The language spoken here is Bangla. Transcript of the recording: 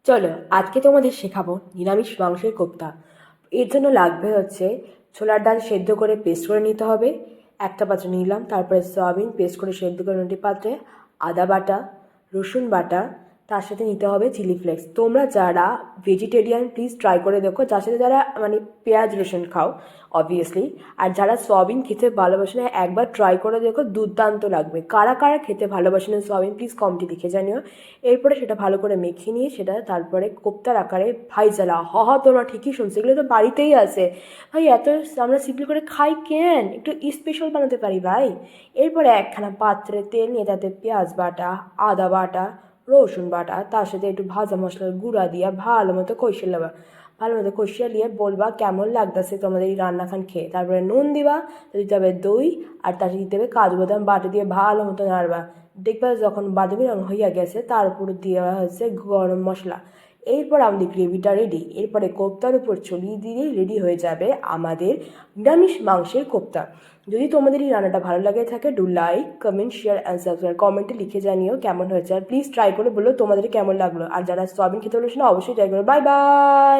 চলো আজকে তোমাদের শেখাবো নিরামিষ মাংসের কোপ্তা। এর জন্য লাগবে হচ্ছে ছোলার ডাল সেদ্ধ করে পেস্ট করে নিতে হবে, একটা পাত্রে নিলাম। তারপরে সয়াবিন পেস্ট করে সেদ্ধ করে নিতে পাত্রে, আদা বাটা, রসুন বাটা, তার সাথে নিতে হবে চিলি ফ্লেক্স। তোমরা যারা ভেজিটেরিয়ান প্লিজ ট্রাই করে দেখো, যার সাথে যারা মানে পেঁয়াজ রসুন খাও অবভিয়াসলি। আর যারা সয়াবিন খেতে ভালোবাসে না একবার ট্রাই করে দেখো, দুর্দান্ত লাগবে। কারা কারা খেতে ভালোবাসে না সয়াবিন প্লিজ কমেন্টে লিখে জানিও। এরপরে সেটা ভালো করে মেখে নিয়ে সেটা তারপরে কোপ্তার আকারে ভাইজালা তোমরা ঠিকই শুনছো, এগুলো তো বাড়িতেই আছে ভাই। এত আমরা সিম্পল করে খাই কেন, একটু স্পেশাল বানাতে পারি ভাই। এরপরে একখানা পাত্রে তেল নিয়ে তাতে পেঁয়াজ বাটা, আদা বাটা, রসুন বাটা, তার সাথে একটু ভাজা মশলার গুঁড়া দিয়া ভালো মতো কষিয়ে নেবা। ভালো মতো কষিয়ে নিয়ে বলবা কেমন লাগতেছে তোমাদের এই রান্নাখান খেয়ে। তারপরে নুন দিবা, দিতে হবে দই, আর তার সাথে দিতে হবে কাজু বাদাম বাটা দিয়ে ভালো মতো নাড়বা। দেখবা যখন বাদামি রঙ হইয়া গেছে তার উপর দেওয়া হচ্ছে গরম মশলা। এরপর আমাদের গ্রেভিটা রেডি। এরপরে কোপ্তার উপর ছড়িয়ে দিলেই রেডি হয়ে যাবে আমাদের নিরামিষ মাংসের কোপ্তা। যদি তোমাদের এই রান্নাটা ভালো লাগে থাকে, do like comment share and subscribe. কমেন্টে লিখে জানিও কেমন হয়েছে, আর প্লিজ ট্রাই করে বলো তোমাদের কেমন লাগলো। আর যারা সয়াবিন খেতে বলেছে না অবশ্যই ট্রাই করো। Bye bye.